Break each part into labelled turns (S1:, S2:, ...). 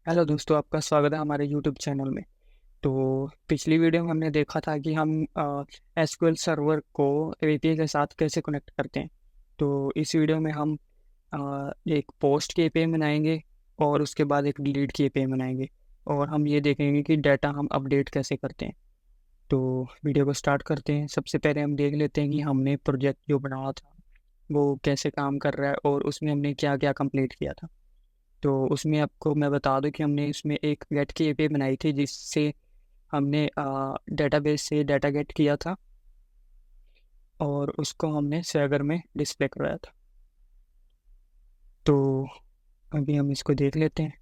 S1: Hello दोस्तों, आपका स्वागत है हमारे यूट्यूब चैनल में। तो पिछली वीडियो में हमने देखा था कि हम एसक्यूएल सर्वर को एपीआई के साथ कैसे कनेक्ट करते हैं। तो इस वीडियो में हम एक पोस्ट की एपीआई बनाएंगे और उसके बाद एक डिलीट की एपीआई बनाएंगे और हम ये देखेंगे कि डाटा हम अपडेट कैसे करते हैं। तो वीडियो को स्टार्ट करते हैं। सबसे पहले हम देख लेते हैं कि हमने प्रोजेक्ट जो बनाया था वो कैसे काम कर रहा है और उसमें हमने क्या क्या कंप्लीट किया था। तो उसमें आपको मैं बता दूं कि हमने इसमें एक गेट की एपीआई बनाई थी जिससे हमने डेटाबेस से डाटा गेट किया था और उसको हमने स्वैगर में डिस्प्ले करवाया था। तो अभी हम इसको देख लेते हैं।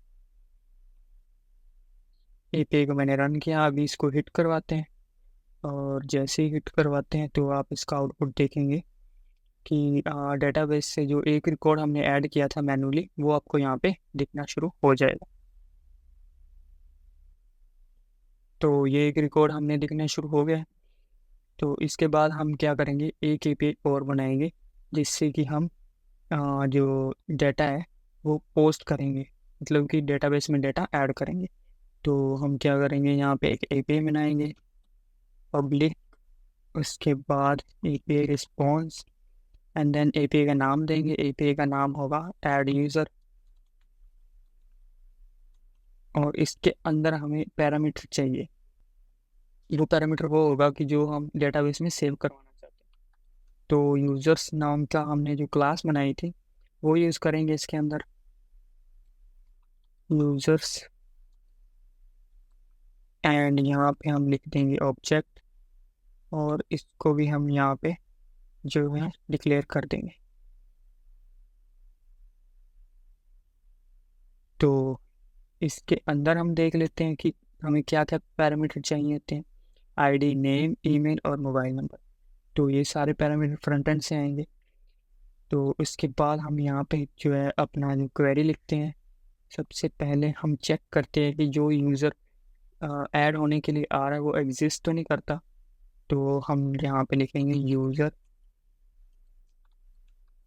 S1: एपीआई को मैंने रन किया, अभी इसको हिट करवाते हैं और जैसे ही हिट करवाते हैं तो आप इसका आउटपुट देखेंगे कि डेटाबेस से जो एक रिकॉर्ड हमने ऐड किया था मैन्युअली वो आपको यहाँ पे दिखना शुरू हो जाएगा। तो ये एक रिकॉर्ड हमने दिखना शुरू हो गया है। तो इसके बाद हम क्या करेंगे, एक एपीआई और बनाएंगे जिससे कि हम जो डाटा है वो पोस्ट करेंगे, मतलब कि डेटाबेस में डाटा ऐड करेंगे। तो हम क्या करेंगे, यहाँ पे एक एपीआई बनाएंगे पब्लिक, उसके बाद API response and then API का नाम देंगे। एपीआई का नाम होगा ऐड यूज़र और इसके अंदर हमें पैरामीटर चाहिए। वो पैरामीटर वो होगा कि जो हम डेटाबेस में सेव करवाना चाहते हैं। तो यूजर्स नाम का हमने जो क्लास बनाई थी वो यूज़ करेंगे इसके अंदर, यूजर्स। एंड यहाँ पे हम लिख देंगे ऑब्जेक्ट और इसको भी हम यहाँ पे जो है डिक्लेयर कर देंगे। तो इसके अंदर हम देख लेते हैं कि हमें क्या क्या पैरामीटर चाहिए होते हैं। आईडी, नेम, ईमेल और मोबाइल नंबर। तो ये सारे पैरामीटर फ्रंट एंड से आएंगे। तो इसके बाद हम यहाँ पे जो है अपना जो क्वेरी लिखते हैं। सबसे पहले हम चेक करते हैं कि जो यूज़र ऐड होने के लिए आ रहा है वो एग्जिस्ट तो नहीं करता। तो हम यहाँ पे लिखेंगे यूज़र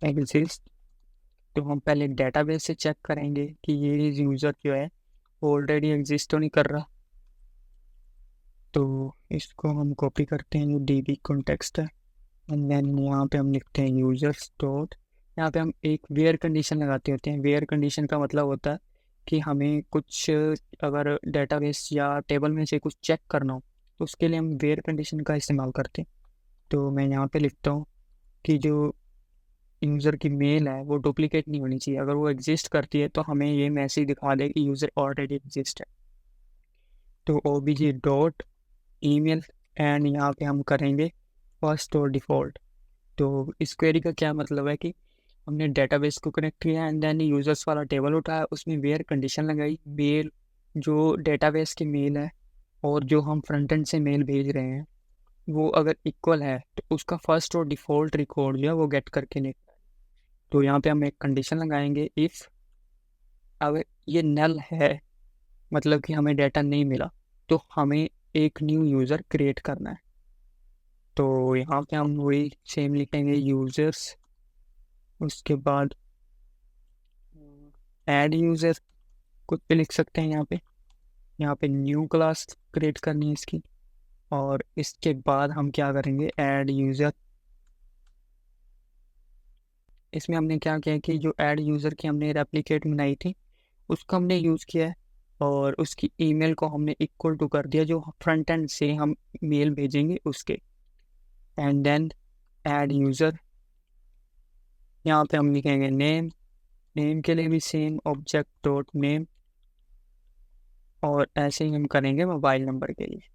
S1: एग्जिस्ट। तो हम पहले डेटाबेस से चेक करेंगे कि ये यूज़र जो है ऑलरेडी एग्जिस्ट तो नहीं कर रहा। तो इसको हम कॉपी करते हैं, जो डीबी कॉन्टेक्स्ट है, एंड देन यहाँ पे हम लिखते हैं यूजर्स डॉट। यहाँ पे हम एक वेयर कंडीशन लगाते होते हैं। वेयर कंडीशन का मतलब होता है कि हमें कुछ अगर डेटाबेस या टेबल में से कुछ चेक करना हो तो उसके लिए हम वेयर कंडीशन का इस्तेमाल करते हैं। तो मैं यहाँ पे लिखता हूँ कि जो यूज़र की मेल है वो डुप्लीकेट नहीं होनी चाहिए। अगर वो एग्जिस्ट करती है तो हमें ये मैसेज दिखा दे कि यूज़र ऑलरेडी एग्जिस्ट है। तो ओबीजे डॉट ईमेल एंड यहाँ पे हम करेंगे फर्स्ट और डिफ़ॉल्ट। तो इस क्वेरी का क्या मतलब है कि हमने डेटाबेस को कनेक्ट किया एंड देन यूज़र्स वाला टेबल उठाया, उसमें वेयर कंडीशन लगाई। मेल जो डेटाबेस की मेल है और जो हम फ्रंट एंड से मेल भेज रहे हैं वो अगर इक्वल है तो उसका फर्स्ट और डिफ़ॉल्ट रिकॉर्ड जो है वो गेट करके लेता है। तो यहाँ पे हम एक कंडीशन लगाएंगे, इफ़ अगर ये नल है मतलब कि हमें डाटा नहीं मिला तो हमें एक न्यू यूज़र क्रिएट करना है। तो यहाँ पे हम वही सेम लिखेंगे यूज़र्स, उसके बाद ऐड यूज़र कुछ भी लिख सकते हैं यहाँ पे न्यू क्लास क्रिएट करनी है इसकी। और इसके बाद हम क्या करेंगे, ऐड यूज़र। इसमें हमने क्या किया कि जो ऐड यूज़र की हमने रेप्लिकेट बनाई थी उसको हमने यूज़ किया है और उसकी ईमेल को हमने इक्वल टू कर दिया जो फ्रंट एंड से हम मेल भेजेंगे उसके। एंड देन ऐड यूज़र, यहाँ पे हम लिखेंगे नेम। नेम के लिए भी सेम ऑब्जेक्ट डॉट नेम और ऐसे ही हम करेंगे मोबाइल नंबर के लिए।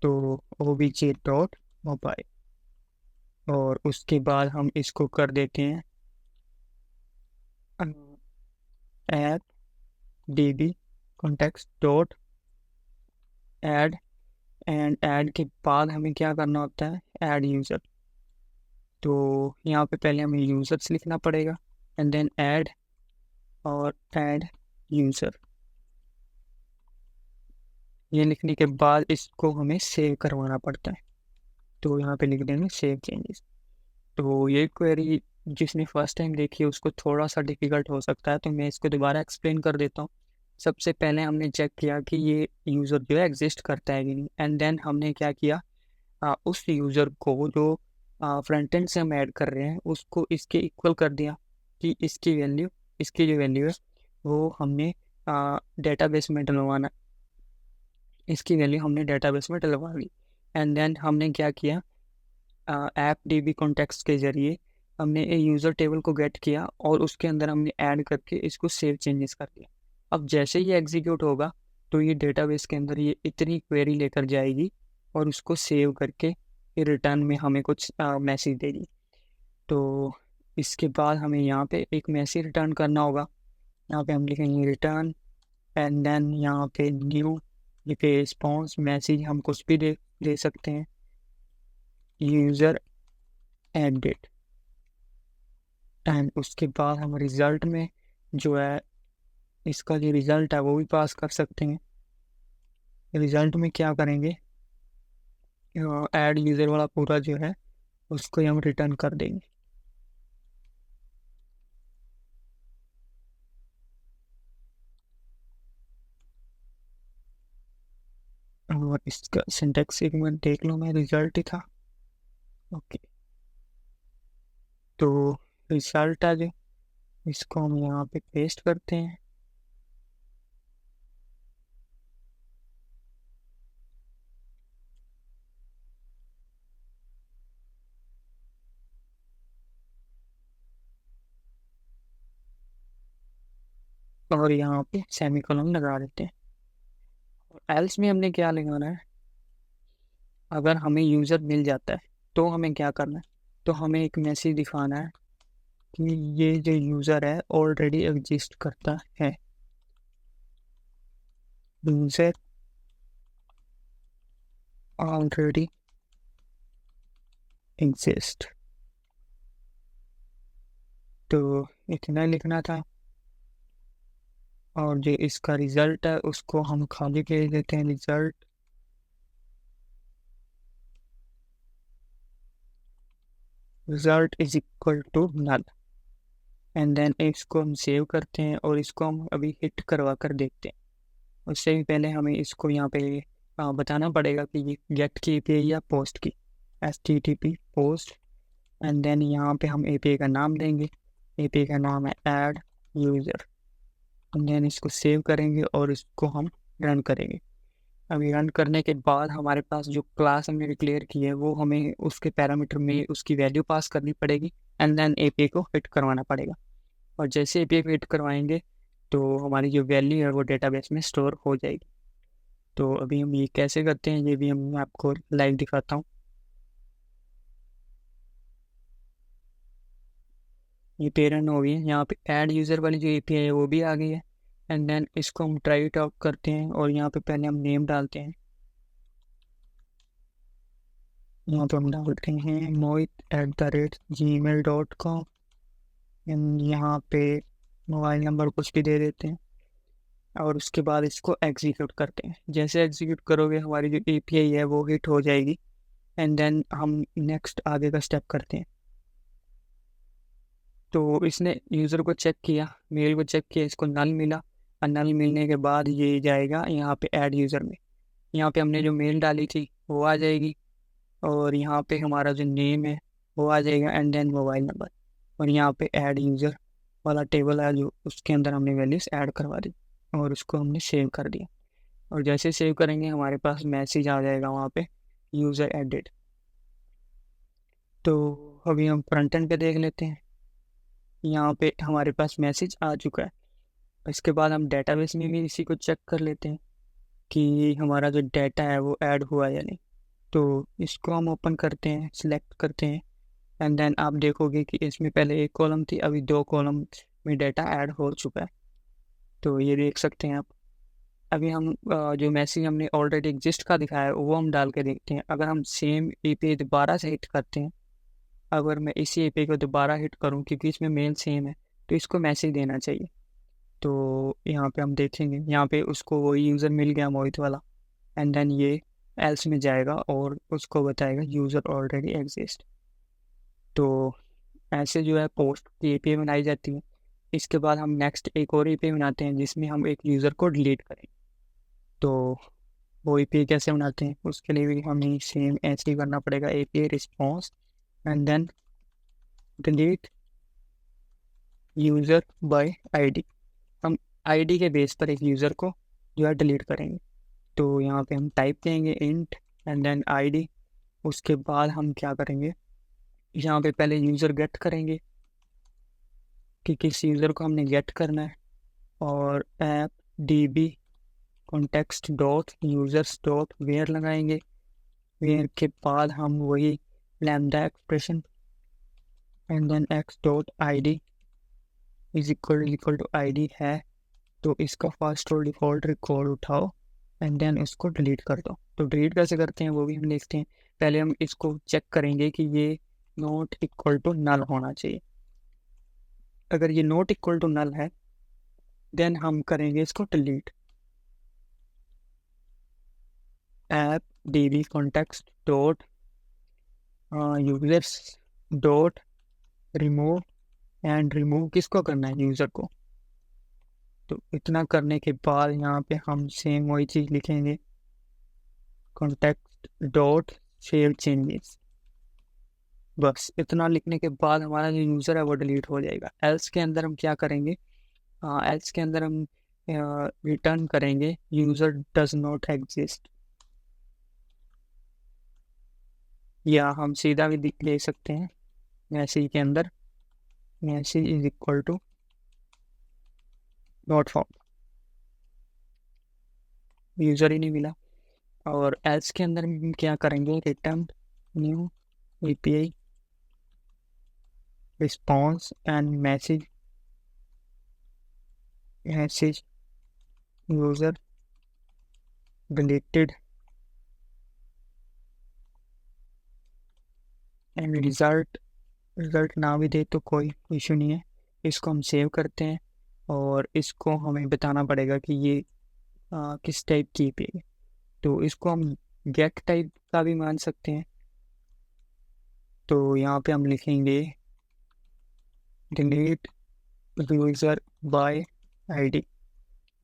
S1: तो ओबीजे डॉट मोबाइल और उसके बाद हम इसको कर देते हैं add dB context dot add. And add के बाद हमें क्या करना होता है, ऐड यूज़र। तो यहाँ पे पहले हमें यूज़र्स लिखना पड़ेगा एंड देन ऐड और ऐड यूज़र। ये लिखने के बाद इसको हमें सेव करवाना पड़ता है। तो यहाँ पे लिख देंगे सेव चेंजेस। तो ये क्वेरी जिसने फर्स्ट टाइम देखी है उसको थोड़ा सा डिफिकल्ट हो सकता है, तो मैं इसको दोबारा एक्सप्लेन कर देता हूँ सबसे पहले हमने चेक किया कि ये यूज़र जो है एग्जिस्ट करता है कि नहीं, एंड देन हमने क्या किया, उस यूज़र को जो फ्रंट एंड से हम ऐड कर रहे हैं उसको इसके इक्वल कर दिया कि इसकी जो वैल्यू है वो हमने डेटाबेस में डलवाना, इसकी वैल्यू हमने डेटाबेस में डलवा ली। एंड देन हमने क्या किया, ऐप डीबी कॉन्टेक्स्ट के ज़रिए हमने एक यूज़र टेबल को गेट किया और उसके अंदर हमने ऐड करके इसको सेव चेंजेस कर दिया। अब जैसे ही एग्जीक्यूट होगा तो ये डेटाबेस के अंदर ये इतनी क्वेरी लेकर जाएगी और उसको सेव करके फिर रिटर्न में हमें कुछ मैसेज देगी। तो इसके बाद हमें यहाँ पे एक मैसेज रिटर्न करना होगा। यहाँ पे हम लिखेंगे रिटर्न एंड देन यहाँ पे न्यू, लिखे रिस्पॉन्स मैसेज, हम कुछ भी दे सकते हैं, यूज़र एडिट। एंड उसके बाद हम रिज़ल्ट में जो है इसका जो रिज़ल्ट है वो भी पास कर सकते हैं। रिज़ल्ट में क्या करेंगे, ऐड यूज़र वाला पूरा जो है उसको हम रिटर्न कर देंगे। और इसका सिंटैक्स एक मिनट देख लो, मैं रिज़ल्ट ही था। ओके, तो रिज़ल्ट आ जो इसको हम यहाँ पे पेस्ट करते हैं। और यहाँ पे सेमीकोलन लगा देते हैं। एल्स में हमने क्या लगाना है, अगर हमें यूज़र मिल जाता है तो हमें क्या करना है, तो हमें एक मैसेज दिखाना है कि ये जो यूज़र है ऑलरेडी एग्जिस्ट करता है, यूज़र ऑलरेडी एग्जिस्ट। तो इतना लिखना था। और जो इसका रिज़ल्ट है उसको हम खाली भेज देते हैं, result is equal to null. And then इसको हम सेव करते हैं और इसको हम अभी हिट करवा कर देखते हैं। उससे भी पहले हमें इसको यहाँ पे बताना पड़ेगा कि ये गेट की एपीआई या पोस्ट की, HTTP पोस्ट। एंड देन यहाँ पे हम एपीआई का नाम देंगे, एपीआई का नाम है ऐड यूज़र। एंड देन इसको सेव करेंगे और इसको हम रन करेंगे। अभी रन करने के बाद हमारे पास जो क्लास हमने डिक्लेयर की है वो हमें उसके पैरामीटर में उसकी वैल्यू पास करनी पड़ेगी एंड देन एपीआई को हिट करवाना पड़ेगा। और जैसे एपीआई को हिट करवाएंगे तो हमारी जो वैल्यू है वो डेटाबेस में स्टोर हो जाएगी। तो अभी हम ये कैसे करते हैं ये भी हम आपको लाइव दिखाता हूँ। ये पेरेंट हो गई है, यहाँ पे ऐड यूज़र वाली जो एपीआई है वो भी आ गई है। एंड देन इसको हम ट्राई इट आउट करते हैं और यहाँ पे पहले हम नेम डालते हैं। यहाँ पे हम डालते हैं mohit@gmail.com। यहाँ पे मोबाइल नंबर कुछ भी दे देते हैं और उसके बाद इसको एग्जीक्यूट करते हैं। जैसे एग्जीक्यूट करोगे हमारी जो एपीआई है वो हिट हो जाएगी। एंड देन हम नेक्स्ट आगे का स्टेप करते हैं। तो इसने यूज़र को चेक किया, मेल को चेक किया, इसको नल मिला और नल मिलने के बाद ये जाएगा यहाँ पे ऐड यूज़र में। यहाँ पे हमने जो मेल डाली थी वो आ जाएगी और यहाँ पे हमारा जो नेम है वो आ जाएगा एंड देन मोबाइल नंबर। और यहाँ पे ऐड यूज़र वाला टेबल है जो उसके अंदर हमने वैल्यूज़ ऐड करवा दी और उसको हमने सेव कर दिया। और जैसे सेव करेंगे हमारे पास मैसेज आ जाएगा वहाँ पे यूज़र एडिट। तो अभी हम फ्रंट एंड पे देख लेते हैं, यहाँ पे हमारे पास मैसेज आ चुका है। इसके बाद हम डेटाबेस में भी इसी को चेक कर लेते हैं कि हमारा जो डाटा है वो ऐड हुआ या नहीं। तो इसको हम ओपन करते हैं, सिलेक्ट करते हैं एंड देन आप देखोगे कि इसमें पहले एक कॉलम थी, अभी 2 कॉलम में डाटा ऐड हो चुका है। तो ये देख सकते हैं आप। अभी हम जो मैसेज हमने ऑलरेडी एग्जिस्ट का दिखाया है वो हम डाल के देखते हैं। अगर हम सेम एपीआई दोबारा से हिट करते हैं, अगर मैं इसी एपीआई को दोबारा हिट करूं क्योंकि इसमें मेल सेम है तो इसको मैसेज देना चाहिए। तो यहाँ पे हम देखेंगे, यहाँ पे उसको वो यूज़र मिल गया मोहित वाला। एंड देन ये एल्स में जाएगा और उसको बताएगा यूज़र ऑलरेडी एग्जिस्ट। तो ऐसे जो है पोस्ट की एपीआई बनाई जाती है। इसके बाद हम नेक्स्ट एक और एपीआई बनाते हैं जिसमें हम एक यूज़र को डिलीट करें। तो वो एपीआई कैसे बनाते हैं, उसके लिए भी हमें सेम ऐसे ही करना पड़ेगा, API response and then delete user by ID. हम आईडी के बेस पर एक यूज़र को जो है डिलीट करेंगे। तो यहाँ पे हम टाइप करेंगे इंट एंड देन आईडी। उसके बाद हम क्या करेंगे, यहाँ पे पहले यूज़र गेट करेंगे कि किस यूज़र को हमने गेट करना है, और app D B context dot users dot where लगाएंगे। वेयर के बाद हम वही lambda expression and then X dot I D is equal to I D है, तो इसका फर्स्ट और डिफ़ॉल्ट रिकॉर्ड उठाओ एंड देन इसको डिलीट कर दो। तो डिलीट कैसे करते हैं वो भी हम देखते हैं। पहले हम इसको चेक करेंगे कि ये नॉट इक्वल टू नल होना चाहिए। अगर ये नॉट इक्वल टू नल है देन हम करेंगे इसको delete. App D B context dot users dot remove, and remove किसको करना है, यूज़र को। तो इतना करने के बाद यहाँ पे हम सेम वही चीज़ लिखेंगे, कॉन्टेक्स्ट डॉट सेव चेंजेस। बस इतना लिखने के बाद हमारा जो यूज़र है वो डिलीट हो जाएगा। एल्स के अंदर हम क्या करेंगे, एल्स के अंदर हम रिटर्न करेंगे यूज़र डज नॉट एग्जिस्ट, या हम सीधा भी ले सकते हैं मैसेज के अंदर, message is equal to not found, user ही नहीं मिला। और एल्स के अंदर हम क्या करेंगे, return new API response and message user deleted and result ना भी दे तो कोई इशू नहीं है। इसको हम सेव करते हैं और इसको हमें बताना पड़ेगा कि ये किस टाइप की एपीआई है। तो इसको हम गेट टाइप का भी मान सकते हैं। तो यहाँ पे हम लिखेंगे डिलीट यूज़र बाय आईडी,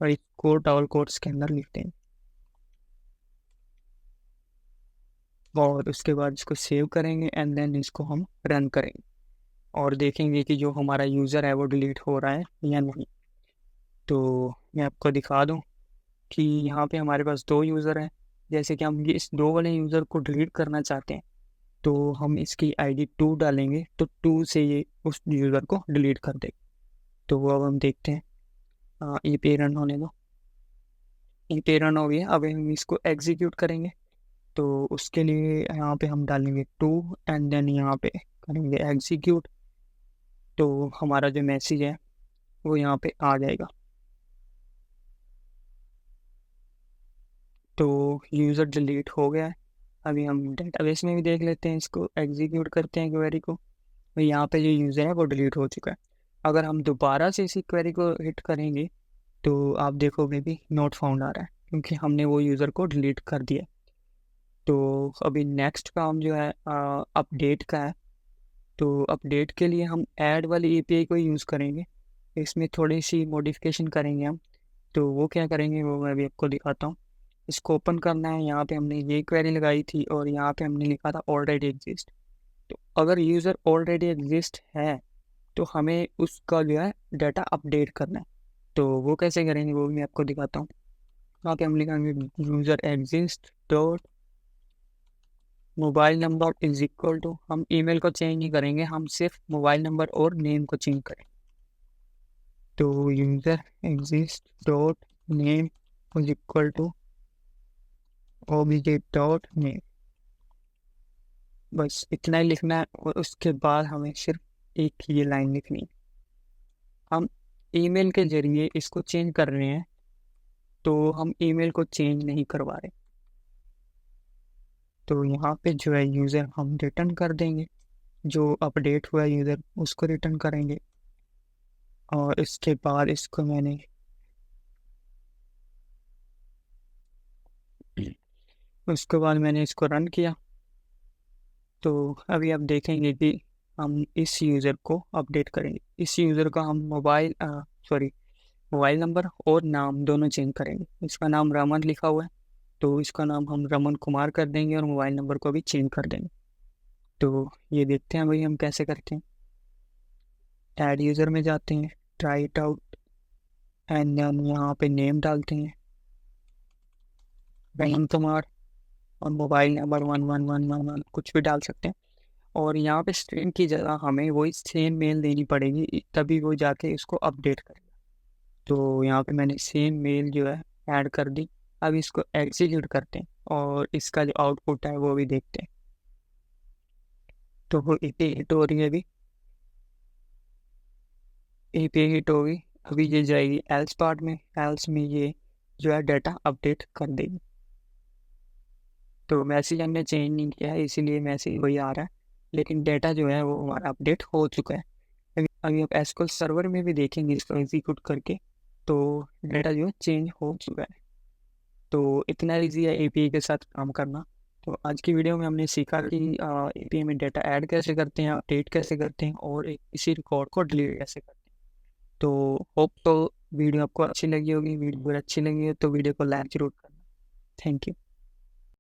S1: और इसको डबल कोट्स के अंदर लिखते हैं, और उसके बाद इसको सेव करेंगे एंड देन इसको हम रन करेंगे और देखेंगे कि जो हमारा यूज़र है वो डिलीट हो रहा है या नहीं। तो मैं आपको दिखा दूँ कि यहाँ पे हमारे पास दो यूज़र हैं। जैसे कि हम ये इस दो वाले यूज़र को डिलीट करना चाहते हैं, तो हम इसकी आईडी 2 डालेंगे तो 2 से ये उस यूज़र को डिलीट कर देगा। तो वो अब हम देखते हैं, ये पे रन होने दो। ये पे रन हो गया, अब हम इसको एग्जीक्यूट करेंगे। तो उसके लिए यहाँ पे हम डालेंगे 2 एंड देन यहाँ पे करेंगे एग्जीक्यूट। तो हमारा जो मैसेज है वो यहाँ पे आ जाएगा। तो यूज़र डिलीट हो गया है। अभी हम डेटाबेस में भी देख लेते हैं, इसको एग्जीक्यूट करते हैं क्वेरी को, तो यहाँ पे जो यूज़र है वो डिलीट हो चुका है। अगर हम दोबारा से इसी क्वेरी को हिट करेंगे तो आप देखोगे भी नोट फाउंड आ रहा है, क्योंकि हमने वो यूज़र को डिलीट कर दिया। तो अभी नेक्स्ट काम जो है अपडेट का है। तो अपडेट के लिए हम ऐड वाली एपीआई को यूज़ करेंगे। इसमें थोड़ी सी मॉडिफिकेशन करेंगे हम। तो वो क्या करेंगे वो मैं अभी आपको दिखाता हूँ। इसको ओपन करना है, यहाँ पे हमने ये क्वेरी लगाई थी और यहाँ पे हमने लिखा था ऑलरेडी एग्जिस्ट। तो अगर यूज़र ऑलरेडी एग्जिस्ट है तो हमें उसका जो है डाटा अपडेट करना है। तो वो कैसे करेंगे वो भी मैं आपको दिखाता हूँ। यहाँ पे हम लिखेंगे user exist dot mobile number is equal to, हम ईमेल को चेंज नहीं करेंगे, हम सिर्फ मोबाइल नंबर और नेम को चेंज करें। तो user exist dot name is equal to OBJ dot name. बस इतना ही लिखना है और उसके बाद हमें सिर्फ एक ये लाइन लिखनी है। हम ईमेल के जरिए इसको चेंज कर रहे हैं, तो हम ईमेल को चेंज नहीं करवा रहे। तो यहाँ पे जो है यूज़र हम रिटर्न कर देंगे, जो अपडेट हुआ यूज़र उसको रिटर्न करेंगे। और इसके बाद इसको मैंने उसके बाद मैंने इसको रन किया। तो अभी आप देखेंगे कि हम इस यूज़र को अपडेट करेंगे। इस यूज़र का हम मोबाइल नंबर और नाम दोनों चेंज करेंगे। इसका नाम रमन लिखा हुआ है, तो इसका नाम हम रमन कुमार कर देंगे और मोबाइल नंबर को भी चेंज कर देंगे। तो ये देखते हैं भाई हम कैसे करते हैं। ऐड यूज़र में जाते हैं, try it out, and then यहाँ पे नेम डालते हैं रमन कुमार, और मोबाइल नंबर 111111 कुछ भी डाल सकते हैं। और यहाँ पे स्ट्रिंग की जगह हमें वही सेम मेल देनी पड़ेगी, तभी वो जाके इसको अपडेट करेगा। तो यहाँ पे मैंने सेम मेल जो है ऐड कर दी। अब इसको एग्जीक्यूट करते हैं और इसका जो आउटपुट है वो भी देखते हैं। तो वो एपीआई हिट हो रही है, अभी एपीआई हिट होगी। अभी ये जाएगी एल्स पार्ट में, एल्स में ये जो है डाटा अपडेट कर देगी। तो मैसेज हमने चेंज नहीं किया है, इसीलिए मैसेज वही आ रहा है, लेकिन डाटा जो है वो हमारा अपडेट हो चुका है। अभी आप एसक्यूएल सर्वर में भी देखेंगे इसको एग्जीक्यूट करके, तो डाटा जो है चेंज हो चुका है। तो इतना ईजी है एपीआई के साथ काम करना। तो आज की वीडियो में हमने सीखा कि एपीआई में डाटा ऐड कैसे करते हैं, अपडेट कैसे करते हैं, और इसी रिकॉर्ड को डिलीट कैसे करते हैं। तो होप तो वीडियो आपको अच्छी लगी होगी। वीडियो अगर अच्छी लगी हो तो वीडियो को लाइक जरूर करना। Thank you.